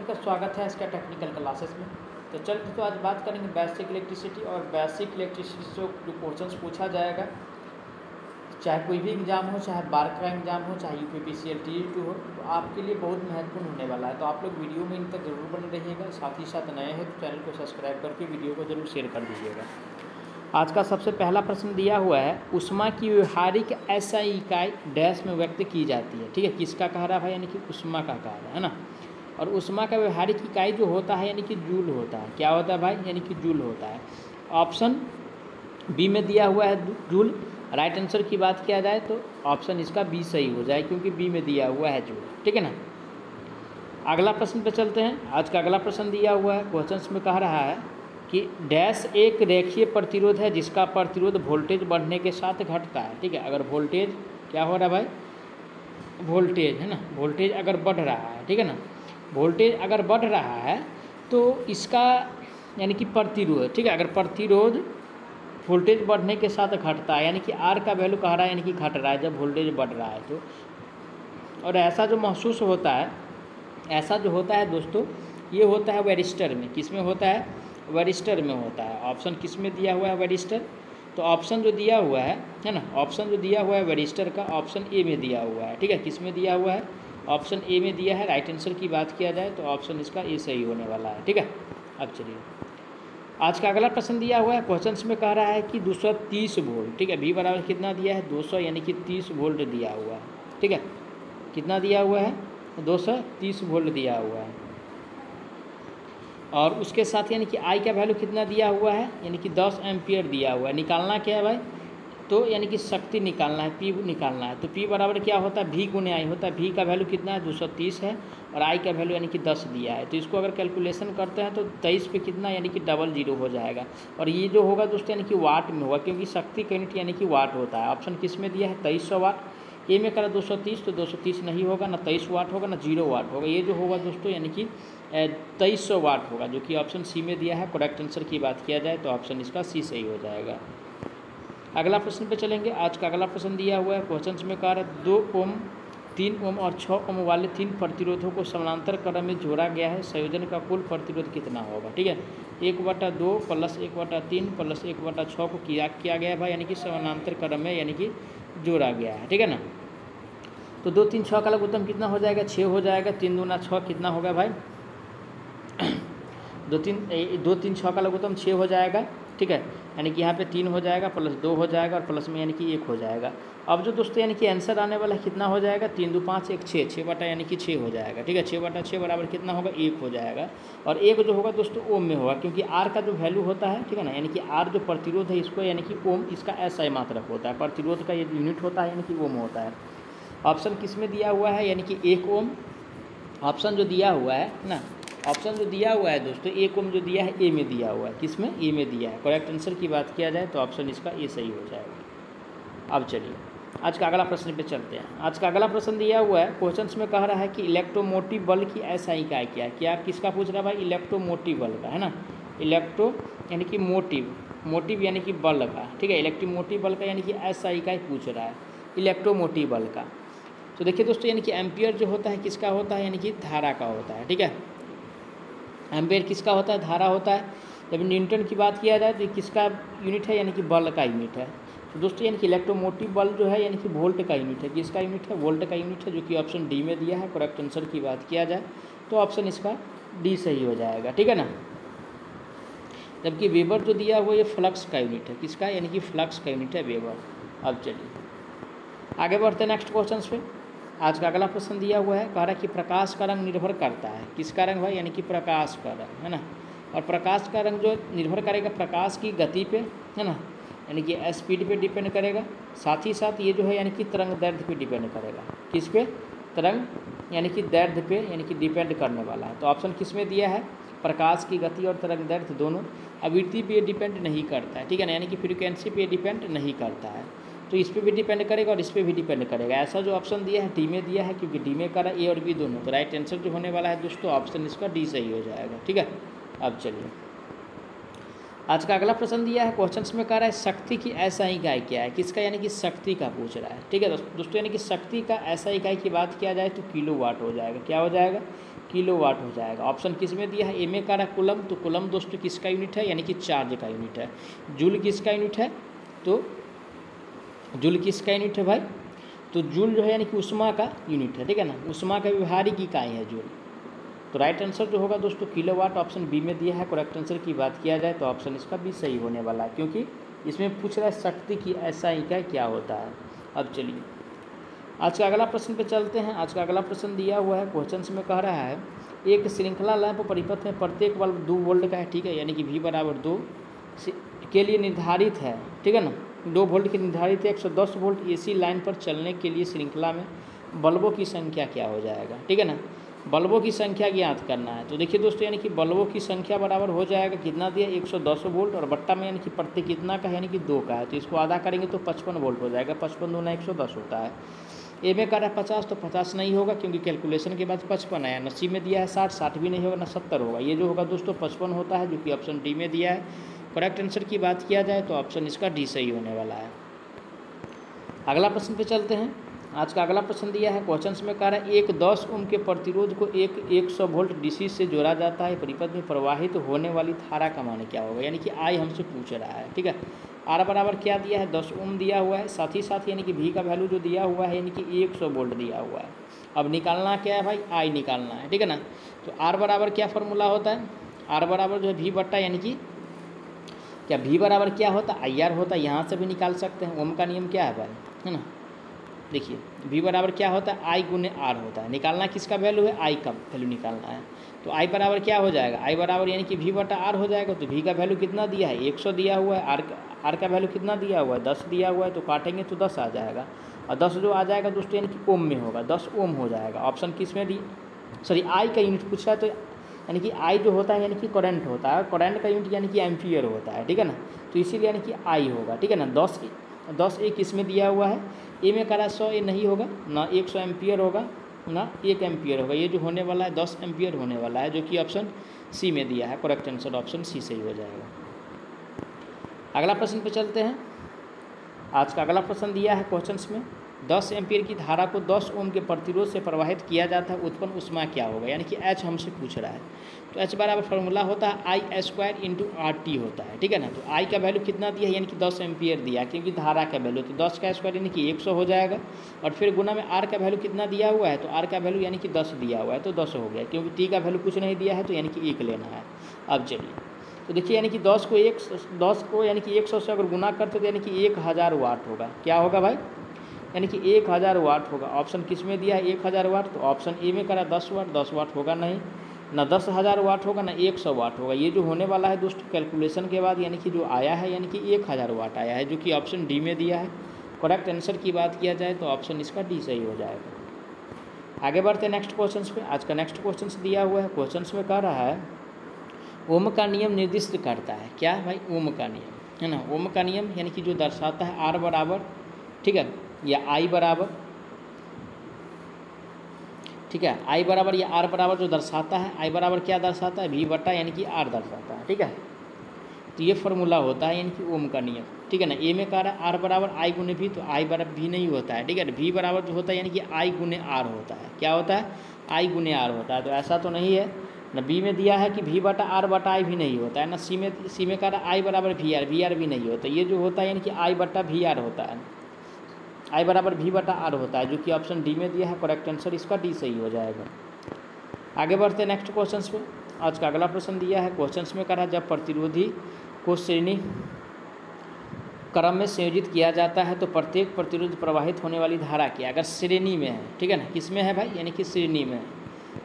का स्वागत है इसका टेक्निकल क्लासेस में। तो चल दोस्तों आज बात करेंगे बेसिक इलेक्ट्रिसिटी और बेसिक इलेक्ट्रिसिटी से जो क्वेश्चंस पूछा जाएगा, चाहे कोई भी एग्ज़ाम हो, चाहे बार का एग्ज़ाम हो, चाहे यूपीपीसीएल टी2 हो, तो आपके लिए बहुत महत्वपूर्ण होने वाला है। तो आप लोग वीडियो में इन तक जरूर बने रहिएगा। साथ ही साथ नए हैं तो चैनल को सब्सक्राइब करके वीडियो को जरूर शेयर कर दीजिएगा। आज का सबसे पहला प्रश्न दिया हुआ है, ऊष्मा की व्यवहारिक SI इकाई डैश में व्यक्त की जाती है। ठीक है, किसका कह रहा है भाई, यानी कि ऊष्मा का कह रहा है ना। और ऊष्मा का व्यवहारिक इकाई जो होता है यानी कि जूल होता है। क्या होता है भाई, यानी कि जूल होता है। ऑप्शन बी में दिया हुआ है जूल। राइट आंसर की बात किया जाए तो ऑप्शन इसका बी सही हो जाए, क्योंकि बी में दिया हुआ है जूल। ठीक है ना। अगला प्रश्न पे चलते हैं। आज का अगला प्रश्न दिया हुआ है, क्वेश्चन में कह रहा है कि डैश एक रेखीय प्रतिरोध है जिसका प्रतिरोध वोल्टेज बढ़ने के साथ घटता है। ठीक है, अगर वोल्टेज क्या हो रहा है भाई, वोल्टेज है ना, वोल्टेज अगर बढ़ रहा है, ठीक है ना, वोल्टेज अगर बढ़ रहा है तो इसका यानी कि प्रतिरोध, ठीक है, अगर प्रतिरोध वोल्टेज बढ़ने के साथ घटता है, यानी कि आर का वैल्यू कह रहा है यानी कि घट रहा है जब वोल्टेज बढ़ रहा है तो। और ऐसा जो महसूस होता है, ऐसा जो होता है दोस्तों, ये होता है वेरिस्टर में। किस में होता है, वेरिस्टर में होता है। ऑप्शन किस में दिया हुआ है, वेरिस्टर। तो ऑप्शन जो दिया हुआ है ना, ऑप्शन जो दिया हुआ है वेरिस्टर का, ऑप्शन ए में दिया हुआ है। ठीक है, किस में दिया हुआ है, ऑप्शन ए में दिया है। राइट आंसर की बात किया जाए तो ऑप्शन इसका ए सही होने वाला है। ठीक है, अब चलिए आज का अगला प्रश्न दिया हुआ है, क्वेश्चन में कह रहा है कि 230 वोल्ट, ठीक है, V बराबर कितना दिया है, 200 यानी कि 30 वोल्ट दिया हुआ है। ठीक है, कितना दिया हुआ है, 230 वोल्ट दिया हुआ है। और उसके साथ यानी कि I का वैल्यू कितना दिया हुआ है, यानी कि 10 एम्पियर दिया हुआ है। निकालना क्या है भाई, तो यानी कि शक्ति निकालना है, P निकालना है। तो P बराबर क्या होता है, V गुने I होता है। V का वैल्यू कितना है, 230 है, और I का वैल्यू यानी कि 10 दिया है। तो इसको अगर कैलकुलेशन करते हैं तो 23 पे कितना यानी कि 00 हो जाएगा। और ये जो होगा दोस्तों यानी कि वाट में होगा, क्योंकि शक्ति का यूनिट यानी कि वाट होता है। ऑप्शन किस में दिया है, 2300 वाट। ए में करा 230, तो 230 नहीं होगा, ना 23 वाट होगा, ना 0 वाट होगा। ये जो होगा दोस्तों यानी कि 2300 वाट होगा, जो कि ऑप्शन सी में दिया है। करेक्ट आंसर की बात किया जाए तो ऑप्शन इसका सी सही हो जाएगा। अगला प्रश्न पे चलेंगे। आज का अगला प्रश्न दिया हुआ है, क्वेश्चन में कह रहा है 2 ओम, 3 ओम और 6 ओम वाले 3 प्रतिरोधों को समानांतर क्रम में जोड़ा गया है। संयोजन का कुल प्रतिरोध कितना होगा। ठीक है, 1/2 प्लस 1/3 प्लस 1/6 को किया गया है भाई, यानी कि समानांतर क्रम में यानी कि जोड़ा गया है। ठीक है ना। तो 2 3 6 का लघुत्तम कितना हो जाएगा, 6 हो जाएगा। 3 दूना 6 कितना होगा भाई, 2 3 6 का लघुत्तम 6 हो जाएगा। ठीक है, यानी कि यहाँ पे 3 हो जाएगा, प्लस 2 हो जाएगा, और प्लस में यानी कि 1 हो जाएगा। अब जो दोस्तों यानी कि आंसर आने वाला कितना हो जाएगा, 3 2 5 1 6, 6 बटा यानी कि 6 हो जाएगा। ठीक है, 6/6 बराबर कितना होगा, 1 हो जाएगा। और 1 जो होगा दोस्तों ओम में होगा, क्योंकि आर का जो वैल्यू होता है, ठीक है ना, यानी कि आर जो प्रतिरोध है इसको यानी कि ओम इसका SI मात्रक होता है। प्रतिरोध का ये यूनिट होता है यानी कि ओम होता है। ऑप्शन किस में दिया हुआ है, यानी कि 1 ओम। ऑप्शन जो दिया हुआ है ना, ऑप्शन जो दिया हुआ है दोस्तों 1 ओम जो दिया है ए में दिया हुआ है। किस में, ए में दिया है। करेक्ट आंसर की बात किया जाए तो ऑप्शन इसका ए सही हो जाएगा। अब चलिए आज का अगला प्रश्न पे चलते हैं। आज का अगला प्रश्न दिया हुआ है, क्वेश्चन में कह रहा है कि इलेक्ट्रोमोटिव बल की SI इकाई क्या है। क्या किसका पूछ रहा है भाई, इलेक्ट्रोमोटिव बल का, है ना। इलेक्ट्रो यानी कि मोटिव, मोटिव यानी कि बल का। ठीक है, इलेक्ट्रोमोटिव बल का यानी कि SI इकाई पूछ रहा है, इलेक्ट्रोमोटिव बल का। तो देखिए दोस्तों यानी कि एम्पियर जो होता है किसका होता है, यानी कि धारा का होता है। ठीक है, एम्पेयर किसका होता है, धारा होता है। जब न्यूटन की बात किया जाए तो किसका यूनिट है, यानी कि बल का यूनिट है। तो दोस्तों यानी कि इलेक्ट्रोमोटिव बल जो है यानी कि वोल्ट का यूनिट है। किसका यूनिट है, वोल्ट का यूनिट है, जो कि ऑप्शन डी में दिया है। करेक्ट आंसर की बात किया जाए तो ऑप्शन इसका डी सही हो जाएगा। ठीक है ना। जबकि वेबर जो दिया हुआ ये फ्लक्स का यूनिट है। किसका, यानी कि फ्लक्स का यूनिट है वेबर। अब चलिए आगे बढ़ते हैं नेक्स्ट क्वेश्चन पे। आज का अगला प्रश्न दिया हुआ है, कह रहा है कि प्रकाश का रंग निर्भर करता है। किसका रंग भाई, यानी कि प्रकाश का रंग, है ना। और प्रकाश का रंग जो निर्भर करेगा प्रकाश की गति पे, है ना, यानी कि स्पीड पे डिपेंड करेगा। साथ ही साथ ये जो है यानी कि तरंग दैर्ध्य पे डिपेंड करेगा। किस पे, तरंग यानी कि दैर्ध्य पे यानी कि डिपेंड करने वाला है। तो ऑप्शन किस में दिया है, प्रकाश की गति और तरंग दैर्ध्य दोनों। आवृत्ति पे डिपेंड नहीं करता है। ठीक है ना, यानी कि फ्रीक्वेंसी पे डिपेंड नहीं करता है। तो इस पर भी डिपेंड करेगा और इस पर भी डिपेंड करेगा। ऐसा जो ऑप्शन दिया है डी में दिया है, क्योंकि डी में करा ए और बी दोनों। तो राइट आंसर जो होने वाला है दोस्तों ऑप्शन इसका डी सही हो जाएगा। ठीक है, अब चलिए आज का अगला प्रश्न दिया है, क्वेश्चंस में कह रहा है शक्ति की ऐसा इकाई क्या है, किसका, यानी कि शक्ति का पूछ रहा है। ठीक है दोस्तों, यानी कि शक्ति का ऐसा इकाई की बात किया जाए तो किलोवाट हो जाएगा। क्या हो जाएगा? किलोवाट हो जाएगा। ऑप्शन किस में दिया है? ए में कह रहा है कुलम, तो कुलम दोस्तों किसका यूनिट है, यानी कि चार्ज का यूनिट है। जूल किसका यूनिट है? तो जूल किसका यूनिट है भाई? तो जूल जो है यानी कि उष्मा का यूनिट है। ठीक है ना, उष्मा का व्यवहारिक इकाई है जूल। तो राइट आंसर जो होगा दोस्तों किलोवाट, ऑप्शन बी में दिया है। करेक्ट आंसर की बात किया जाए तो ऑप्शन इसका भी सही होने वाला है, क्योंकि इसमें पूछ रहा है शक्ति की ऐसा इकाई क्या होता है। अब चलिए आज का अगला प्रश्न पे चलते हैं। आज का अगला प्रश्न दिया हुआ है, क्वेश्चन में कह रहा है एक श्रृंखला लैंप परिपथ में प्रत्येक बल्ब 2 वोल्ट का है। ठीक है, यानी कि V बराबर 2 के लिए निर्धारित है। ठीक है ना, 2 वोल्ट की निर्धारित है। 110 वोल्ट AC लाइन पर चलने के लिए श्रृंखला में बल्बों की संख्या क्या हो जाएगा? ठीक है ना, बल्बों की संख्या ज्ञात करना है। तो देखिए दोस्तों, यानी कि बल्बों की संख्या बराबर हो जाएगा, कितना दिया? 110 वोल्ट, और बट्टा में यानी कि प्रति कितना का है, यानी कि 2 का है। तो इसको आधा करेंगे तो 55 वोल्ट हो जाएगा। 55 दूना 110 होता है। ए में कह रहा है 50, तो 50 नहीं होगा क्योंकि कैलकुलेशन के बाद 55 आया। न सी में दिया है 60, 60 भी नहीं होगा, न 70 होगा। ये जो होगा दोस्तों 55 होता है, जो कि ऑप्शन डी में दिया है। करेक्ट आंसर की बात किया जाए तो ऑप्शन इसका डी सही होने वाला है। अगला प्रश्न पे चलते हैं। आज का अगला प्रश्न दिया है, क्वेश्चंस में कह रहा है एक 10 ओम के प्रतिरोध को एक 100 वोल्ट डीसी से जोड़ा जाता है। परिपथ में प्रवाहित होने वाली धारा का मान क्या होगा? यानी कि आई हमसे पूछ रहा है। ठीक है, आर बराबर क्या दिया है? 10 ओम दिया हुआ है। साथ ही साथ यानी कि भी का वैल्यू जो दिया हुआ है यानी कि 100 वोल्ट दिया हुआ है। अब निकालना क्या है भाई? आई निकालना है। ठीक है ना, तो आर बराबर क्या फॉर्मूला होता है? आर बराबर जो है भी बट्टा, यानी कि क्या भी बराबर क्या होता है? आई आर होता है। यहाँ से भी निकाल सकते हैं। ओम का नियम क्या है भाई? है ना, देखिए v बराबर क्या होता है? आई गुने आर होता है। निकालना किसका वैल्यू है? आई का वैल्यू निकालना है। तो आई बराबर क्या हो जाएगा? आई बराबर यानी कि v बटा आर हो जाएगा। तो v का वैल्यू कितना दिया है? 100 दिया हुआ है। आर का वैल्यू कितना दिया हुआ है? 10 दिया हुआ है। तो काटेंगे तो 10 आ जाएगा, और 10 जो आ जाएगा दोस्तों यानी कि ओम में होगा। 10 ओम हो जाएगा। ऑप्शन किस में दी? सॉरी, आई का यूनिट पूछा है, तो यानी कि आई जो होता है यानी कि करंट होता है, करंट का यूनिट यानी कि एम्पियर होता है। ठीक है ना, तो इसीलिए यानी कि आई होगा। ठीक है ना, 10 एक इसमें दिया हुआ है। ए में करा 100, ये नहीं होगा ना, 100 एम्पियर होगा ना 1 एम्पियर होगा। ये जो होने वाला है 10 एम्पियर होने वाला है, जो कि ऑप्शन सी में दिया है। करेक्ट आंसर ऑप्शन सी सही हो जाएगा। अगला प्रश्न पे चलते हैं। आज का अगला प्रश्न दिया है क्वेश्चंस में, 10 एम्पियर की धारा को 10 ओम के प्रतिरोध से प्रवाहित किया जाता है, उत्पन्न ऊष्मा क्या होगा? यानी कि एच हमसे पूछ रहा है। तो एच बराबर फार्मूला होता है आई स्क्वायर इंटू आर टी होता है। ठीक है ना, तो आई का वैल्यू कितना दिया है? यानी कि 10 एम्पियर दिया, क्योंकि धारा का वैल्यू, तो 10 का स्क्वायर यानी कि 100 हो जाएगा। और फिर गुना में आर का वैल्यू कितना दिया हुआ है? तो आर का वैल्यू यानी कि 10 दिया हुआ है, तो 10 हो गया, क्योंकि टी का वैल्यू कुछ नहीं दिया है, तो यानी कि 1 लेना है। अब चलिए, तो देखिए यानी कि 10 को यानी कि 100 से अगर गुना करते तो यानी कि 1000 वाट होगा। क्या होगा भाई? यानी कि 1000 वाट होगा। ऑप्शन किस में दिया है? 1000 वाट। तो ऑप्शन ए में करा 10 वाट। 10 वाट होगा नहीं, ना 10,000 वाट होगा, ना 100 वाट होगा। ये जो होने वाला है दोस्तों कैलकुलेशन के बाद यानी कि जो आया है यानी कि 1000 वाट आया है, जो कि ऑप्शन डी में दिया है। करेक्ट आंसर की बात किया जाए तो ऑप्शन इसका डी सही हो जाएगा। आगे बढ़ते हैं नेक्स्ट क्वेश्चन पे। आज का नेक्स्ट क्वेश्चन दिया हुआ है, क्वेश्चन में कह रहा है ओम का नियम निर्दिष्ट करता है। क्या भाई? ओम का नियम, है ना। ओम का नियम यानी कि जो दर्शाता है आर बराबर, ठीक है, या आई बराबर, ठीक है, आई बराबर या आर बराबर जो दर्शाता है, आई बराबर क्या दर्शाता है? भी बटा यानी कि आर दर्शाता है। ठीक है, तो ये फार्मूला होता है यानी कि ओम का नियम। ठीक है ना, ए में कह रहा है आर बराबर आई गुने भी, तो आई बराबर भी नहीं होता है। ठीक है, भी बराबर जो होता है यानी कि आई गुने आर होता है। क्या होता है? आई गुने आर होता है। तो ऐसा तो नहीं है ना, बी में दिया है कि भी बटा आर बटा आई भी नहीं होता है ना, सी में कह रहा है आई बराबर वी आर भी नहीं होता। ये जो होता है यानी कि आई बटा वी आर होता है, आई बराबर भी बटा आर होता है, जो कि ऑप्शन डी में दिया है। करेक्ट आंसर इसका डी सही हो जाएगा। आगे बढ़ते हैं नेक्स्ट क्वेश्चन पे। आज का अगला प्रश्न दिया है, क्वेश्चन में कह रहा है जब प्रतिरोधी को श्रेणी क्रम में संयोजित किया जाता है तो प्रत्येक प्रतिरोध प्रवाहित होने वाली धारा क्या? अगर श्रेणी में है, ठीक है ना, किस में है भाई? यानी कि श्रेणी में है।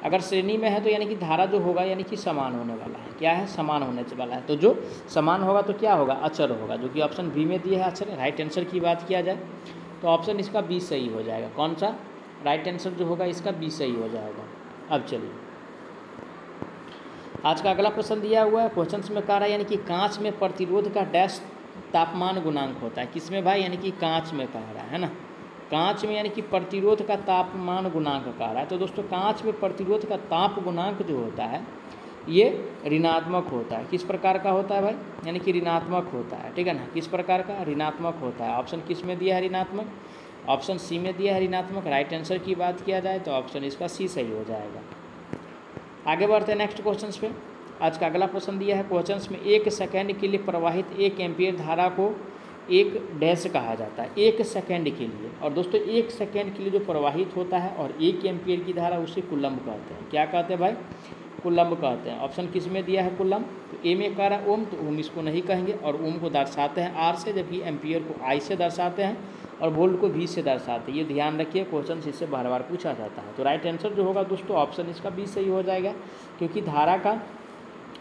अगर श्रेणी में है तो यानी कि धारा जो होगा यानी कि समान होने वाला है। क्या है? समान होने वाला है। तो जो समान होगा तो क्या होगा? अचर होगा, जो कि ऑप्शन बी में दिया है अचर। राइट आंसर की बात किया जाए तो ऑप्शन इसका बी सही हो जाएगा। कौन सा? राइट आंसर जो होगा इसका बी सही हो जाएगा। अब चलिए, आज का अगला प्रश्न दिया हुआ है, क्वेश्चन में कह रहा है यानी कि कांच में प्रतिरोध का डैश तापमान गुणांक होता है। किसमें भाई? यानी कि कांच में कह रहा है ना, कांच में यानी कि प्रतिरोध का तापमान गुणांक कह रहा है। तो दोस्तों कांच में प्रतिरोध का ताप गुणांक जो होता है ये ऋणात्मक होता है। किस प्रकार का होता है भाई, यानी कि ऋणात्मक होता है, ठीक है ना। किस प्रकार का, ऋणात्मक होता है। ऑप्शन किस में दिया है, ऋणात्मक, ऑप्शन सी में दिया है ऋणात्मक। राइट आंसर की बात किया जाए तो ऑप्शन इसका सी सही हो जाएगा। आगे बढ़ते हैं नेक्स्ट क्वेश्चन पे। आज का अगला प्रश्न दिया है क्वेश्चन में, 1 सेकेंड के लिए प्रवाहित 1 एम्पीयर धारा को एक डैश कहा जाता है। 1 सेकेंड के लिए, और दोस्तों 1 सेकेंड के लिए जो प्रवाहित होता है और 1 एम्पीयर की धारा, उसे कुलम्ब कहते हैं। क्या कहते हैं भाई, कुलम्ब कहते हैं। ऑप्शन किस में दिया है, कुलम्ब। तो ए में कह रहा है ओम, तो ओम इसको नहीं कहेंगे, और ओम को दर्शाते हैं आर से, जबकि एम्पीयर को आई से दर्शाते हैं, और वोल्ट को वी से दर्शाते हैं। ये ध्यान रखिए, क्वेश्चन इससे बार बार पूछा जाता है। तो राइट आंसर जो होगा दोस्तों ऑप्शन इसका बी सही हो जाएगा, क्योंकि धारा का,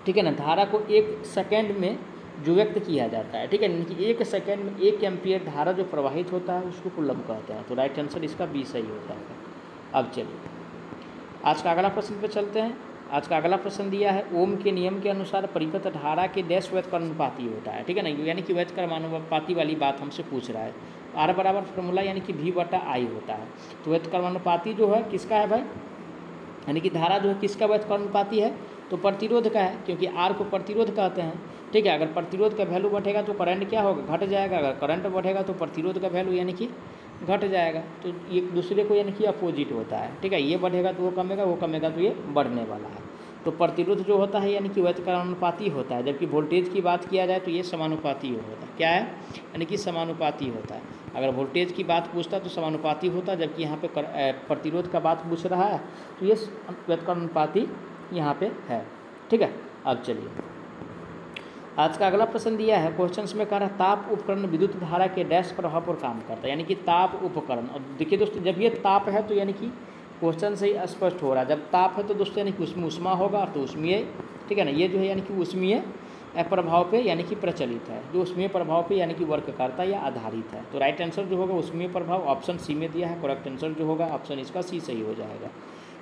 ठीक है ना, धारा को 1 सेकेंड में जो व्यक्त किया जाता है, ठीक है, यानी कि 1 सेकेंड में 1 एम्पीयर धारा जो प्रवाहित होता है उसको कुलम्ब कहते हैं। तो राइट आंसर इसका बी सही हो जाएगा। अब चलिए आज का अगला प्रश्न पे चलते हैं। आज का अगला प्रश्न दिया है, ओम के नियम के अनुसार परिपथ धारा के डैश व्युत्क्रमानुपाती होता है, ठीक है ना, यानी कि व्युत्क्रमानुपाती वाली बात हमसे पूछ रहा है। आर बराबर फॉर्मूला यानी कि वी बटा आई होता है। तो व्युत्क्रमानुपाती जो है किसका है भाई, यानी कि धारा जो है किसका व्युत्क्रमानुपाती है, तो प्रतिरोध का है, क्योंकि आर को प्रतिरोध कहते हैं, ठीक है। अगर प्रतिरोध का वैल्यू बढ़ेगा तो करंट क्या होगा, घट जाएगा। अगर करंट बढ़ेगा तो प्रतिरोध का वैल्यू यानी कि घट जाएगा। तो एक दूसरे को यानी कि अपोजिट होता है, ठीक है। ये बढ़ेगा तो वो कमेगा, वो कमेगा तो ये बढ़ने वाला है। तो प्रतिरोध जो होता है यानी कि व्युत्क्रमानुपाती होता है, जबकि वोल्टेज की बात किया जाए तो ये समानुपाती होता है। क्या है, यानी कि समानुपाती होता है। अगर वोल्टेज की बात पूछता तो समानुपाती होता, जबकि यहाँ पे प्रतिरोध का बात पूछ रहा है तो ये व्युत्क्रमानुपाती यहाँ पे है, ठीक है। अब चलिए आज का अगला प्रश्न दिया है क्वेश्चन में, कह रहा है ताप उपकरण विद्युत धारा के डैश प्रभाव पर काम करता है, यानी कि ताप उपकरण। अब देखिए दोस्तों, जब ये ताप है तो यानी कि क्वेश्चन से ही स्पष्ट हो रहा है, जब ताप है तो दोस्तों यानी कि उसमें उष्मा होगा, तो उष्मीय, ठीक है ना, ये जो है यानी कि उष्मीय प्रभाव पे यानी कि प्रचलित है, जो उष्मीय प्रभाव पे यानी कि वर्क करता है या आधारित है। तो राइट आंसर जो होगा उष्मीय प्रभाव ऑप्शन सी में दिया है। करेक्ट आंसर जो होगा ऑप्शन इसका सी सही हो जाएगा।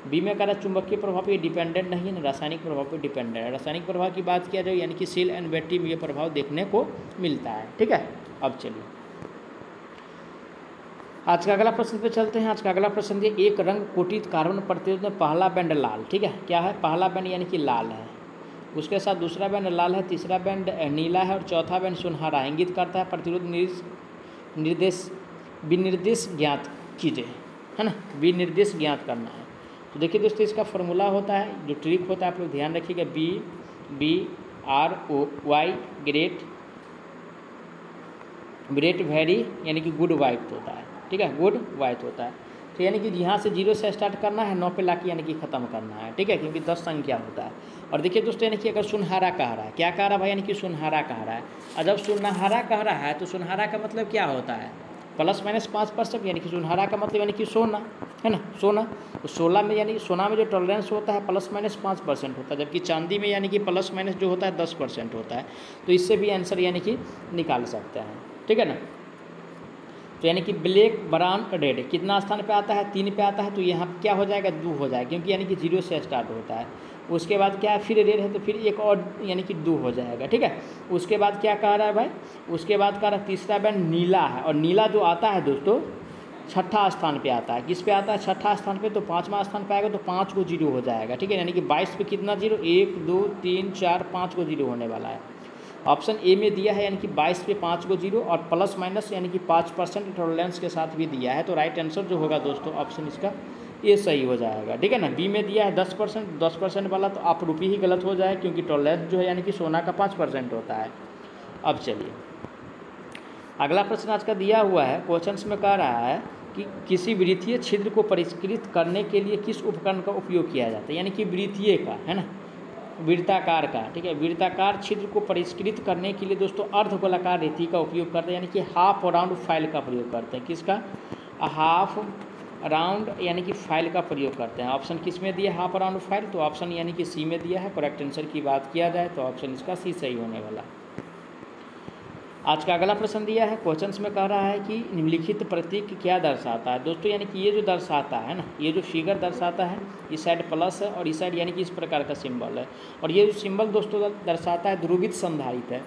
बी में कह रहा है चुंबकीय प्रभाव पे डिपेंडेंट नहीं है, रासायनिक प्रभाव पे डिपेंडेंट है। रासायनिक प्रभाव की बात किया जाए यानी कि सेल एंड बैटरी में ये प्रभाव देखने को मिलता है, ठीक है। अब चलिए आज का अगला प्रश्न पे चलते हैं। आज का अगला प्रश्न है, एक रंग कोटित कार्बन प्रतिरोध में पहला बैंड लाल, ठीक है, क्या है, पहला बैंड यानी कि लाल है, उसके साथ दूसरा बैंड लाल है, तीसरा बैंड नीला है और चौथा बैंड सुनहरा है। इंगित करता है प्रतिरोध निर्देश विनिर्देश ज्ञात कीजिए, है ना, विनिर्देश ज्ञात करना है। तो देखिए दोस्तों इसका फॉर्मूला होता है, जो ट्रिक होता है आप लोग ध्यान रखिएगा, BROY ग्रेट वेरी यानी कि गुड वाइट होता है, ठीक है, गुड वाइट होता है। तो यानी कि यहाँ से 0 से स्टार्ट करना है, 9 पे लाके यानी कि ख़त्म करना है, ठीक है, क्योंकि 10 संख्या होता है। और देखिए दोस्तों यानी कि अगर सुनहरा कह रहा है, क्या कह रहा है भाई, यानी कि सुनहरा कह रहा है। और जब सुनहरा कह रहा है तो सुनहरा का मतलब क्या होता है, ±5%, यानी कि सुनहरा का मतलब यानी कि सोना, है ना, सोना। तो 16 में यानी सोना में जो टॉलरेंस होता है ±5% होता है, जबकि चांदी में यानी कि ± जो होता है 10% होता है। तो इससे भी आंसर यानी कि निकाल सकते हैं, ठीक है ना। तो यानी कि ब्लैक ब्राउन रेड कितना स्थान पे आता है, 3 पे आता है, तो यहाँ क्या हो जाएगा, 2 हो जाएगा, क्योंकि यानी कि 0 से स्टार्ट होता है। उसके बाद क्या है, फिर रेड है तो फिर एक और यानी कि 2 हो जाएगा, ठीक है। उसके बाद क्या कह रहा है भाई, उसके बाद कह रहा है तीसरा बैंड नीला है, और नीला जो आता है दोस्तों 6ठा स्थान पे आता है। किस पे आता है, 6ठा स्थान पे, तो 5वां स्थान पे आएगा तो 5 को 0 हो जाएगा, ठीक है। यानी कि 22 पे कितना 0, 1 2 3 4 5 को 0 होने वाला है। ऑप्शन ए में दिया है यानी कि 22 पे 5 को 0 और ± यानी कि 5% टॉलरेंस के साथ भी दिया है। तो राइट आंसर जो होगा दोस्तों ऑप्शन इसका ये सही हो जाएगा, ठीक है ना। बी में दिया है 10% वाला, तो आप रुपये ही गलत हो जाए, क्योंकि टॉलरेंस जो है यानी कि सोना का 5% होता है। अब चलिए अगला प्रश्न आज का दिया हुआ है, क्वेश्चन में कह रहा है कि किसी वृत्तीय छिद्र को परिष्कृत करने के लिए किस उपकरण का उपयोग किया जाता है, यानी कि वृत्तीय का, है ना, वृत्ताकार का, ठीक है। वृत्ताकार छिद्र को परिष्कृत करने के लिए दोस्तों अर्धगोलाकार रेती का उपयोग करते हैं, यानी कि हाफ राउंड फाइल का प्रयोग करते हैं। किसका, हाफ राउंड यानी कि फाइल का प्रयोग करते हैं। ऑप्शन किस में दिया, हाफ राउंड फाइल, तो ऑप्शन यानी कि सी में दिया है। करेक्ट आंसर की बात किया जाए तो ऑप्शन इसका सी सही होने वाला। आज का अगला प्रश्न दिया है, क्वेश्चन में कह रहा है कि निम्नलिखित प्रतीक क्या दर्शाता है। दोस्तों यानी कि ये जो दर्शाता है ना, ये जो फिगर दर्शाता है, इस साइड प्लस है और इस साइड यानी कि इस प्रकार का सिंबल है, और ये जो सिंबल दोस्तों दर्शाता है ध्रुवित संधारित है।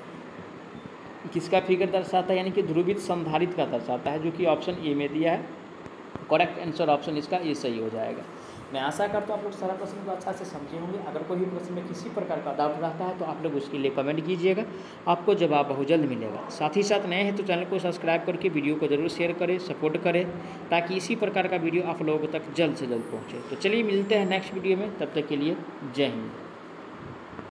किसका फिगर दर्शाता है, यानी कि ध्रुवित संधारित का दर्शाता है, जो कि ऑप्शन ए में दिया है। करेक्ट आंसर ऑप्शन इसका ए सही हो जाएगा। मैं आशा करता हूँ आप लोग सारा प्रश्न को अच्छा से समझे होंगे। अगर कोई भी प्रश्न में किसी प्रकार का डाउट रहता है तो आप लोग उसके लिए कमेंट कीजिएगा, आपको जवाब बहुत जल्द मिलेगा। साथ ही साथ नए हैं तो चैनल को सब्सक्राइब करके वीडियो को ज़रूर शेयर करें, सपोर्ट करें, ताकि इसी प्रकार का वीडियो आप लोगों तक जल्द से जल्द पहुँचे। तो चलिए मिलते हैं नेक्स्ट वीडियो में, तब तक के लिए जय हिंद।